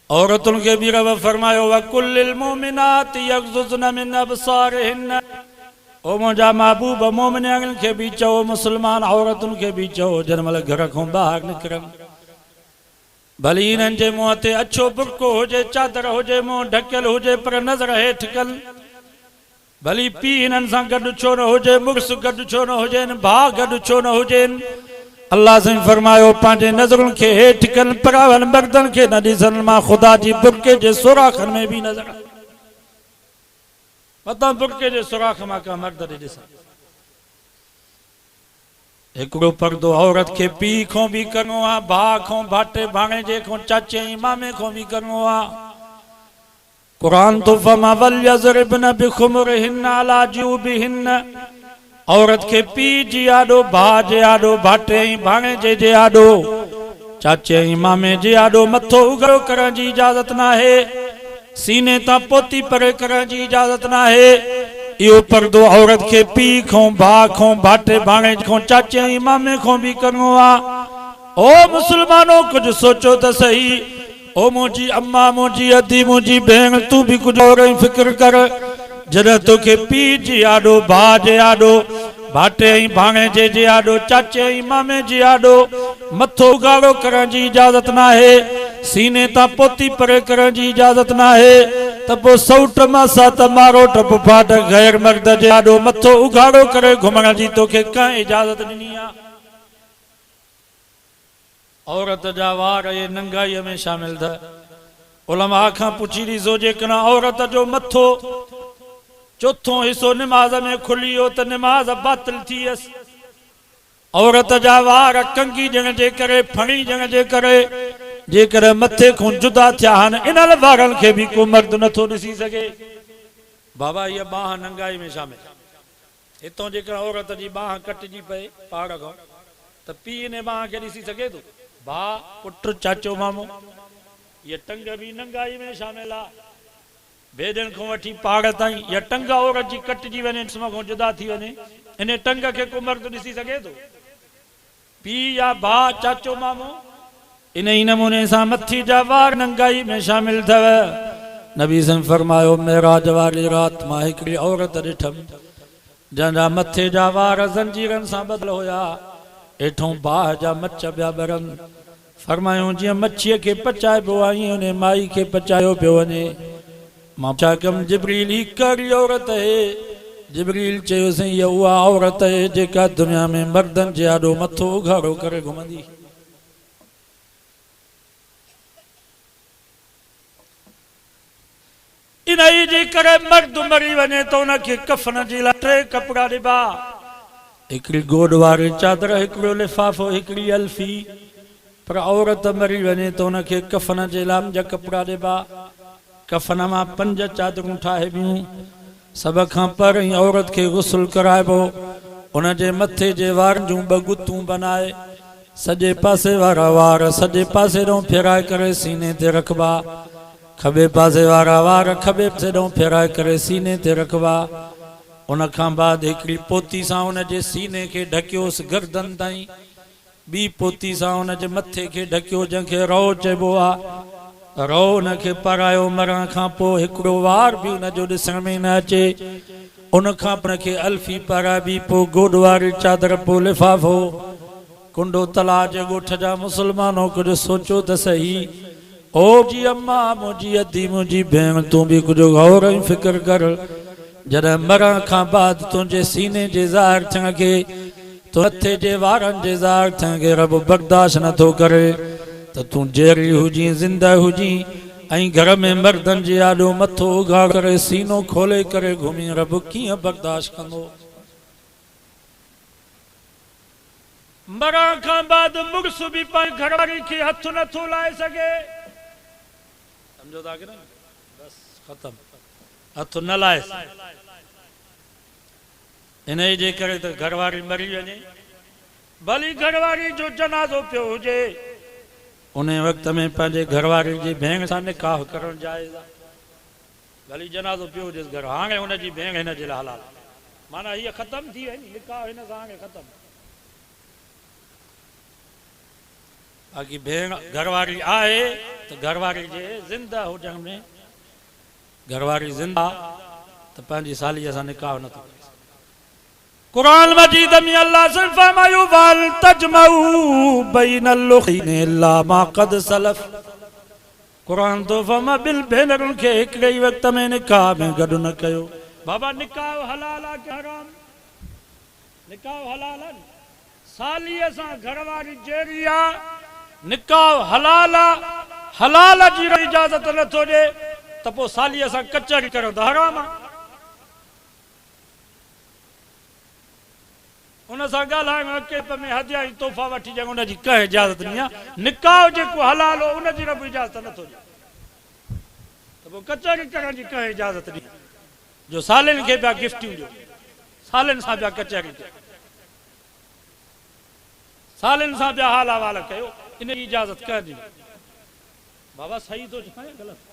औरतुनि खे बि रब फरमायो वकुल्लिल मुमिनाति यग़्ज़ुज़्न मिन अबसारिहिन्न। ओ मुंहिंजा महबूब मोमिननि खे बि चओ, मुस्लमान औरतुनि खे बि चओ, जंहिंमहिल घर खां ॿाहिरि निकिरनि भली इन्हनि जे मुंहं ते अछो बुरको हुजे, चादर हुजे, मुंहुं ढकियल हुजे, पर नज़र हेठि कनि। भली पीउ हिननि सां गॾु छो न हुजे, मुड़ुस गॾु छो न हुजनि, भाउ गॾु छो न हुजनि। अल्लाह साईं फरमायो पंहिंजे नज़रुनि खे हेठि कनि, पर मर्दनि खे न ॾिसनि। मां ख़ुदा जी बुरके जे सुराखनि में बि नज़र, मतां बुरके जे सुराख मां का मर्द ॾे ॾिसनि। हिकिड़ो पर्दो औरत खे पीउ खां बि करिणो आहे, भाउ खां, भाटे भाणेजे खां, चाचे इमामे खां बि करिणो आहे। क़ुरान तो फमा वलयज़रिबन बिखुमरिहिन्न अला जुबिहिन्न। औरत के पीउ जी आॾो, भाउ जे आॾो, भाटे भाणेजे जे आॾो, चाचे इमामे जे आॾो मथो उघड़ो करण जी इजाज़त न आहे, सीने तां पोती परे करण जी इजाज़त न आहे। इहो पर्दो औरत के पीउ खां, भाउ खां, भाटे भाणेजे खां, चाचे इमामे खां बि करिणो आहे। ओ मुस्लमानो कुछ सोचो त सही। ओ मुंहिंजी अम्मा, मुंहिंजी अदी, मुंहिंजी भेण, तूं बि कुछ और फिक्र कर। जॾहिं तोखे पीउ जी आॾो, भाउ जे आॾो, भाटे भाणेजे जे आॾो, चाचे इमामे जे आॾो मथो उघाड़ो करण जी इजाज़त न आहे, सीने तां पोती परे करण जी इजाज़त न आहे, त पोइ सौट मासा त मारो टप फाट गैर मर्द जे आॾो मथो उघाड़ो करे घुमण जी तोखे कंहिं इजाज़त ॾिनी आहे? औरत जा वार ये नंगाईअ में शामिल था। उलमा खां पुछी ॾिसो, जेकॾहिं औरत जो मथो चोथों हिस्सो निमाज़ में खुली वियो त निमाज़ बातिल थी वियसि। औरत जा वार कंगी ॾियण जे करे, फणी ॾियण जे करे जेकर मथे खां जुदा थिया आहिनि, इन्हनि वारनि खे बि को मर्द नथो ॾिसी सघे। बाबा इहा बांह नंगाई में शामिल। हितां जेकर औरत जी बांह कटिजी पए पाड़ खां, त पीउ इन बांह खे ॾिसी सघे थो? भाउ, पुटु, चाचो, मामो, इहा टंग बि नंगाई में शामिल आहे। भेजन खां वठी पाड़ ताईं इहा टंग औरत जी कटिजी वञे, जिस्म खां जुदा थी वञे, इन टंग खे को मर्द ॾिसी सघे थो? पीउ या भाउ, चाचो, मामो, इन ई नमूने सां मथी जा वार नंगाई में शामिल अथव। नबी सन फरमायो, मेराज वारी राति मां हिकिड़ी औरत ॾिठमि जंहिंजा मथे जा वार ज़ंजीरनि सां ॿधल हुया, हेठों बाह जा मच पिया ॿरनि। फरमायूं जीअं मच्छीअ खे पचाइबो आहे, ईअं उन माई खे पचायो पियो वञे। मां छा कयमि, जिब्रील ही कहिड़ी औरत आहे? जिब्रील चयोसीं, इहा उहा औरत आहे जेका दुनिया में मर्दनि जे आॾो मथो उघाड़ो करे घुमंदी। इन जे करे मर्द मरी वञे त उनखे कफन जे लाइ 3 कपिड़ा ॾिबा, हिकिड़ी गोॾ वारी चादर, हिकिड़ो लिफ़ाफ़ो, हिकिड़ी अल्फी। पर औरत मरी वञे त उनखे कफन जे लाइ 5 कपिड़ा ॾिबा। कफन मां 5 चादरूं ठाहिबियूं। सभ खां पहिरीं औरत खे गुस्ल कराइबो, उनजे मथे जे वारनि जूं 2 गुतूं बनाए, सॼे पासे वारा वार सॼे पासे ॾों फेराए करे सीने ते रखबा, खॿे पासे वारा वार खॿे पासे ॾों फेराए करे सीने ते रखबा। उन खां बाद हिकिड़ी पोती सां उनजे सीने खे ढकियोसि गर्दन ताईं, ॿी पोती सां उनजे मथे खे ढकियो जंहिंखे रओ चइबो आहे। रओ उनखे पारायो। मरण खां पोइ हिकिड़ो वार बि उनजो ॾिसण में न अचे। उन खां उनखे अल्फी पाराइबी, पोइ गोॾ वारी चादर, पोइ लिफ़ाफ़ो, कुंडो तला जे ॻोठ जा मुसलमानों कुछ सोचो त सही। ओ जी अम्मा मुंहिंजी अदी मुंहिंजी भेण तू भी कुछ गौर ऐं फिक्र कर। जॾहिं मरण खां बाद तुंहिंजे सीने जे ज़ाहिर थियण खे तो हथे जे वारनि जे ज़ाहिर थियण खे रब बर्दाश्त नथो करे त तूं जहिड़ी हुजी ज़िंदा हुजी ऐं घर में मर्दनि जे आॾो मथो उघाड़ करे सीनो खोले करे घुमी रब कीअं बर्दाश्त कंदो। मरण खां बाद मुड़ुस भी पंहिंजी घरवारी खे हथ नथो लाए सघे। समझो था कि न? बस खत्म, हथ न लाए। इन जे करे त घरवारी मरी वञे, भली घरवारी जो जनाज़ो पियो हुजे, उन वक़्त में पंहिंजे घरवारी जी भेण सां निकाह करण जाइज़ आहे। भली जनाज़ो पियो हुजे घर, हाणे हुनजी भेण हिन जे लाइ हलाल, माना हीअ ख़त्म थी वई, निकाह हिन सां हाणे ख़त्म। बाक़ी भेण घरवारी आहे त घरवारी जे ज़िंदा हुजण में, घरवारी ज़िंदा त पंहिंजी सालीअ सां निकाह नथो करे। कुरान मजीद में अल्लाह से फरमायो वल तजमऊ बैनल उखैन इल्ला मा क़द सलफ। कुरान तो फरमा बिल भेनरुनि खे हिकिड़े ई वक़्त में निकाह में गॾु न कयो। बाबा निकाह हलाल आहे कि हराम? निकाह हलाल आहे। सालीअ सां घरवारी जहिड़ी आहे, निकाह हलाल आहे। हलाल जी इजाज़त नथो ॾे त पोइ सालीअ सां कचहरी करो त हराम आहे। उन सां ॻाल्हाइण अकेप में हदिया जी तोहफ़ा वठी ॾियण उनजी कंहिं इजाज़त नहीं आहे। निकाह जेको हलाल हो उनजी रब इजाज़त नथो ॾे त पोइ कचहरी करण जी कंहिं इजाज़त नहीं। जो सालनि खे पिया गिफ्टियूं ॾियो, सालनि सां पिया कचहरी कयो, सालनि सां पिया हाल अहवाल कयो, इन जी इजाज़त कंहिं ॾिनी? बाबा सही थो चवां ग़लति?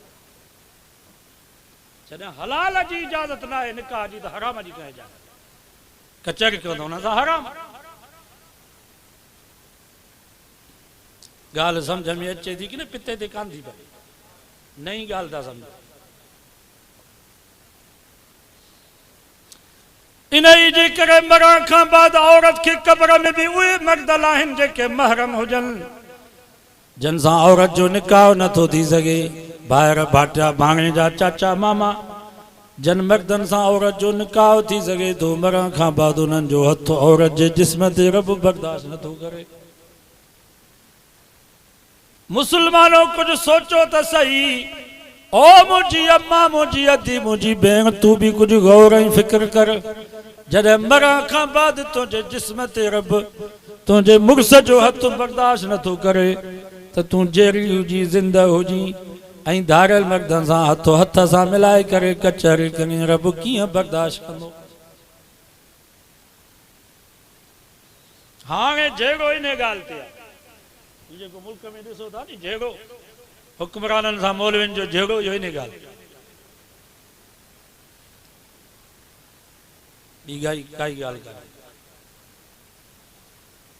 जॾहिं हलाल जी इजाज़त न आहे निकाह जी, त हराम जी कंहिं इजाज़त? कचहरी करो हुन सां हराम। ॻाल्हि सम्झ में अचे थी कि न? पिते ते कान थी पए, नई ॻाल्हि था सम्झो। इन जे करे मरण खां बाद औरत खे क़ब्र में भी उहे मर्द आहिनि जेके महरम हुजनि, जिन सां औरत जो निकाह नथो थी सघे। भाइर भाटिया भाणे जा चाचा मामा, जन मर्दन सां औरत जो निकाह थी सघे तो मरण खां बाद उन्हनि जो हथ औरत जे जिस्म ते रब बर्दाश्त नथो करे। मुसलमानों कुछ सोचो त सही। ओ मुंहिंजी अम्मा मुंहिंजी अदी मुंहिंजी भेण तू भी कुछ गौर ऐं फिक्र कर। जॾहिं मरण खां बाद तुंहिंजे जिस्म ते रब तुंहिंजे मुड़ुस जो हथ बर्दाश्त नथो करे त तूं जहिड़ी हुजी ज़िंदा हुजी ऐं धारियल मर्दनि सां हथो हथ सां मिलाए करे कचहरी करी, रब कीअं बर्दाश्त कंदो? हाणे जहिड़ो इन ॻाल्हि ते आहे, जेको मुल्क में ॾिसो था नी, जहिड़ो हुक्मराननि सां मौलवियुनि जो जहिड़ो इहो इन ॻाल्हि। ॿी काई ॻाल्हि कान्हे।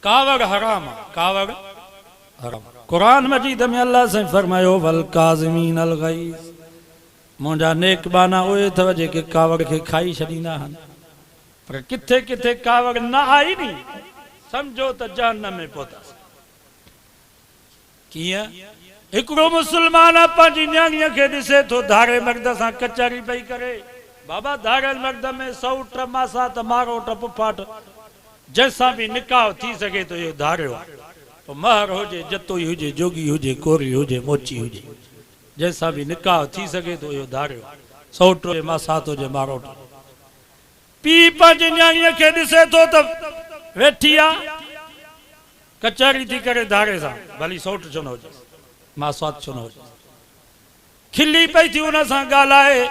कावड़ हराम आहे, कावड़ हराम। कुरान मजीद में अल्लाह से फरमायो वल काज़िमीन अल गैज़। मुंहिंजा नेक बाना उहे अथव जेके कावड़ खे खाई छॾींदा आहिनि। पर किथे किथे कावड़ न आई नी, समझो त जहन्नम में पहुतासीं। कीअं? हिकिड़ो मुसलमान पंहिंजी न्याणीअ खे ॾिसे थो धारे मर्द सां कचहरी पई करे। बाबा धारियल मर्द में सौट मासा त मारोट पुफाट जंहिंसां बि निकाह थी सघे तो इहो धारियो आहे। पोइ महर हुजे, जतोई हुजे, जोगी हुजे, कोरी हुजे, मोची हुजे, जंहिंसां बि निकाह थी सघे तो इहो धारियो। सौट हुजे, मासात हुजे, मारोट। पीउ पंहिंजी न्याणीअ खे ॾिसे थो त वेठी आहे कचहरी थी करे धारे सां, भली सौट छो न हुजे, मासात छो न हुजे, खिली पई थी हुन सां ॻाल्हाए।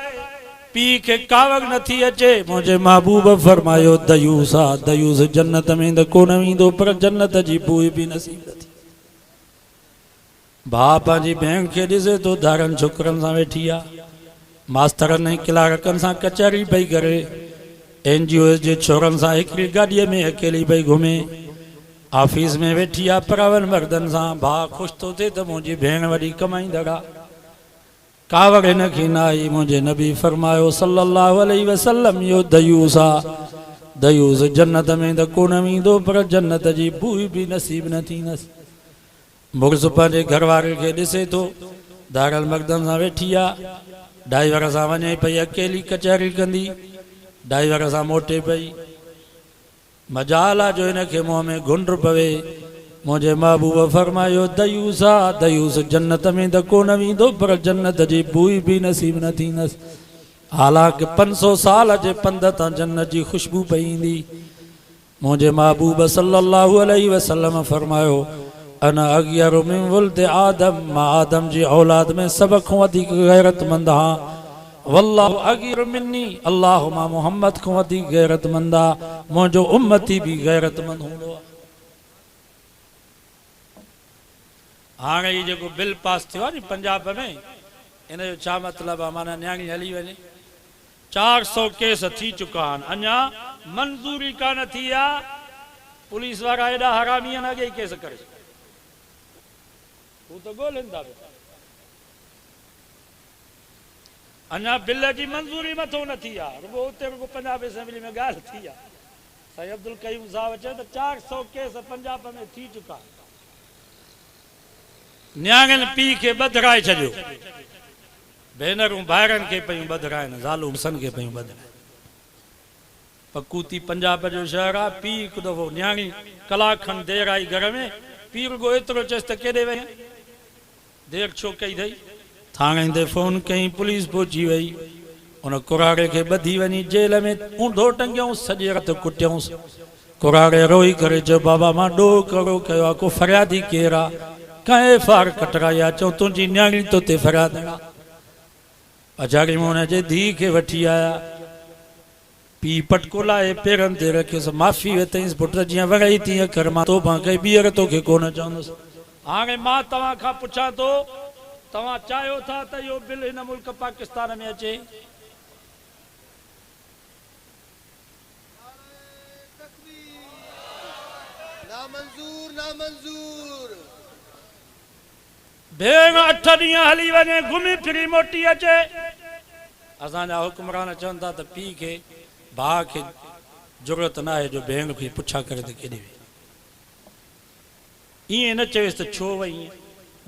पीउ खे कावड़ नथी अचे। मुंहिंजे महबूब फरमायो दयूस आहे, दयूस जन्नत में त कोन वेंदो, पर जन्नत जी बूइ बि नसीब नथी। भाउ पंहिंजी भेण खे ॾिसे थो धारनि छोकिरनि सां वेठी आहे, मास्तरनि ऐं क्लार्कनि सां कचहरी पई करे, NGO जे छोरनि सां हिकिड़ी गाॾीअ में अकेली पई घुमे, ऑफिस में वेठी आहे परावनि मर्दनि सां। भाउ ख़ुशि थो थिए त मुंहिंजी भेण वॾी कमाईंदड़ आहे, कावड़ हिन खे न आई। मुंहिंजे नबी फरमायो सल्लल्लाहु अलैहि वसल्लम इहो दयूस आहे, दयूस जन्नत में त कोन वेंदो पर जन्नत जी बूई बि नसीब न थींदसि। मुड़ुस पंहिंजे घर वारे खे ॾिसे थो दारुल मक़दम सां वेठी आहे, ड्राइवर सां वञे पई अकेली कचहरी कंदी, ड्राइवर सां मोटे पई। मजाल आहे जो हिनखे मुंहं में घुंड पवे। मुंहिंजे महबूब फरमायो दयूस आहे, दयूस जन्नत में त कोन वेंदो पर जन्नत जी बूई बि नसीब न थींदसि। हालांकि 500 साल जे पंध तां जन्नत जी ख़ुशबू पई ईंदी। मुंहिंजे महबूब सल्लल्लाहु अलैहि वसल्लम फरमायो अना अगियर मिन वल्द आदम, मां आदम जी औलाद में सब खां वधीक गैरतमंद हां। वल्लाहु अगिर मिन्नी, अल्लाह मां मोहम्मद खां वधीक गैरतमंद आहे। मुंहिंजो उम्मती भी गैरतमंद हूंदो आहे। हाणे ही जेको बिल पास थियो आहे नी पंजाब में, इन जो छा मतिलबु आहे? माना न्याणी हली वञे, 400 केस थी चुका आहिनि, अञा मंज़ूरी कान थी आहे। पुलिस वारा एॾा हरामी आहिनि, अॻे ई केस करे हू त ॻोल्हनि था। अञा बिल जी मंज़ूरी मथो न थी आहे, रुगो उते रुगो पंजाब असेंबली में ॻाल्हि थी आहे। साईं अब्दुल कयूम साहब चयो त 400 केस पंजाब में थी चुका। न्याणियुनि पीउ खे ॿधाए छॾियो, भेनरूं भाइरनि खे पयूं ॿधाइनि, ज़ालूं मुड़ुसनि खे पयूं ॿधाइनि। पकूती पंजाब जो शहर आहे। पीउ हिकु दफ़ो न्याणी कलाक खनि देरि आई घर में, पीउ रुगो एतिरो चयसि त केॾे वई, देरि छो कई अथई? थाणे ते फोन कई, पुलिस पहुची वई। उन कुराड़े खे ॿधी वञी जेल में ऊंधो टंगियऊंसि, सॼे राति कुटियऊंसि। कुराड़े रोई करे चयो बाबा मां ॾोह कहिड़ो कयो आहे, को फरियादी केरु आहे? कंहिं फार कटराई आहे, चऊं तुंहिंजी न्याणी तो ते फरियाद ॾिना। पछाड़ी में हुनजे धीउ खे वठी आया, पीउ पटको लाहे पेरनि ते रखियुसि, माफ़ी वरितईंसि, पुट जीअं वरई तीअं कर, मां तोबा कई, ॿीहर तोखे कोन चवंदुसि। हाणे मां तव्हां खां पुछां थो, तव्हां चाहियो था त इहो बिल हिन मुल्क पाकिस्तान में अचे? नामंजूर, नामंजूर। भेण 8 ॾींहं हली वञे, घुमी फिरी मोटी अचे। असांजा हुक्मरान चवनि था त पीउ खे भाउ खे ज़रूरत न आहे जो भेण खे पुछा करे त केॾे वई। ईअं न चवेसि त छो वई,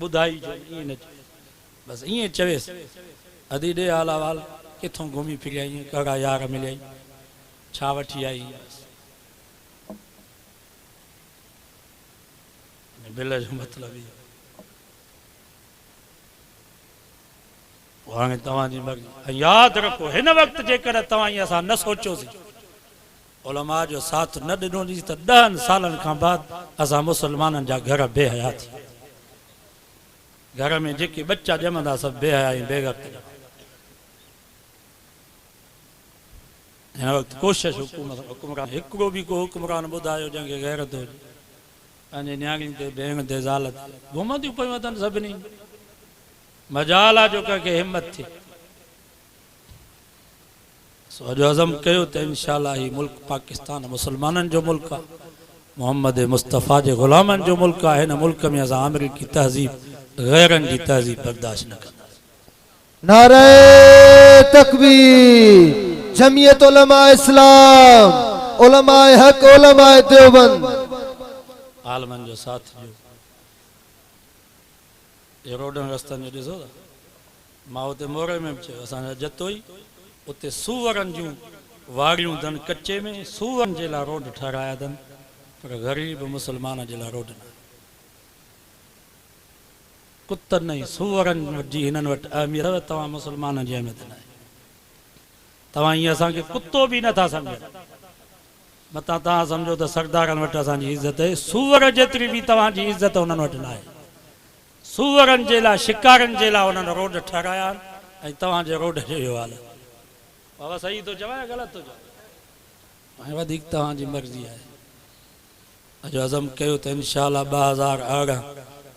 ॿुधाई जो, ईअं न चवेसि, बसि ईअं चवेसि अदी ॾे हाल अहवाल, किथां घुमी फिरी आई, कहिड़ा यार मिलियई, छा वठी आई। बिल जो मतिलबु इहो। हाणे तव्हांजी मर्ज़ी। यादि रखो, हिन वक़्तु जेकर तव्हां ईअं असां न सोचियोसीं, उलमा जो साथ न ॾिनोसीं, त 10 सालनि खां बाद असां मुसलमाननि जा घर बेहया थी। घर में जेके बच्चा ॼमंदा सभु बेहया ऐं बेगत। हिन वक़्तु कोशिशि हुकुमरान, हिकिड़ो बि को हुकुमरान ॿुधायो जंहिंखे गैरत हुजे, पंहिंजे न्याणी ते, भेण ते, ज़ाल ते घुमंदियूं पियूं अथनि सभिनी। मजाल आहे जो कंहिंखे हिमत थिए। सो अज़म कयो त इंशाअल्लाह ही मुल्क पाकिस्तान मुसलमाननि जो मुल्क आहे, मोहम्मद मुस्तफ़ा जे ग़ुलामनि जो मुल्क आहे। हिन मुल्क में असां अमरीकी तहज़ीब, गैरनि जी तहज़ीब बर्दाश्त न कंदासीं। नारे तकबीर। जमीयत उलमा इस्लाम, उलमा हक, उलमा देवबंद, आलमनि जो साथ ॾियो। ये रोडनि रस्तनि जो ॾिसो था। मां उते मोरे में बि चयो, असांजा जतोई उते सूअरनि जूं वाड़ियूं अथनि कचे में, सूअरनि जे लाइ रोड ठाराया अथनि, पर ग़रीब मुसलमान जे लाइ रोड न। कुतनि ऐं सूअरनि जी हिननि वटि अहमियत, तव्हां मुसलमाननि जी अहमियत न आहे। तव्हां ईअं असांखे कुतो बि नथा सम्झो, मतां तव्हां सम्झो त सरदारनि वटि असांजी इज़त आहे। सूअर जेतिरी बि तव्हांजी इज़त उन्हनि वटि न आहे। सूअरनि जे लाइ, शिकारनि जे लाइ उन्हनि रोड ठाराया आहिनि, ऐं तव्हांजे रोड जो इहो हाल आहे। बाबा सही थो चवां या ग़लति थो चवां? ऐं वधीक तव्हांजी मर्ज़ी आहे। अॼु अज़म कयो त इंशाअल्लाह 2018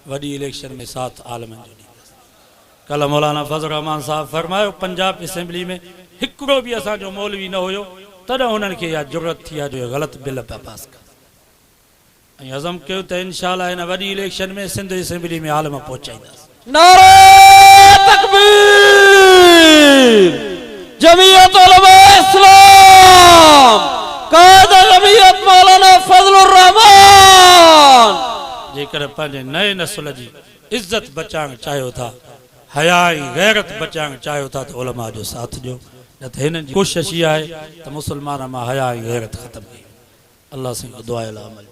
वॾी इलेक्शन में साथ आलमनि जो ॾींदासीं। कल मौलाना फज़ल रहमान साहब फरमायो, पंजाब असेंबली में हिकिड़ो बि असांजो मौलवी न हुयो, तॾहिं हुननि खे इहा ज़रूरत थी आहे जो ग़लति बिल पिया पास कनि। ऐं अज़म कयो त इंशाअल्लाह हिन वॾी इलेक्शन में सिंध असेंबली में आलम पहुचाईंदासीं। नारे तकबीर। जमीयत उलमा इस्लाम, जेकर पंहिंजे नए नस्ल जी इज्जत बचाइण चाहियो था, हया ऐं गैरत बचाइण चाहियो था, त उलमा जो साथ ॾियो। न त हिननि जी कोशिशि इहा आहे त मुस्लमान मां हया ऐं गैरत ख़तमु कई। अल्लाह साईं दुआ अल अमल।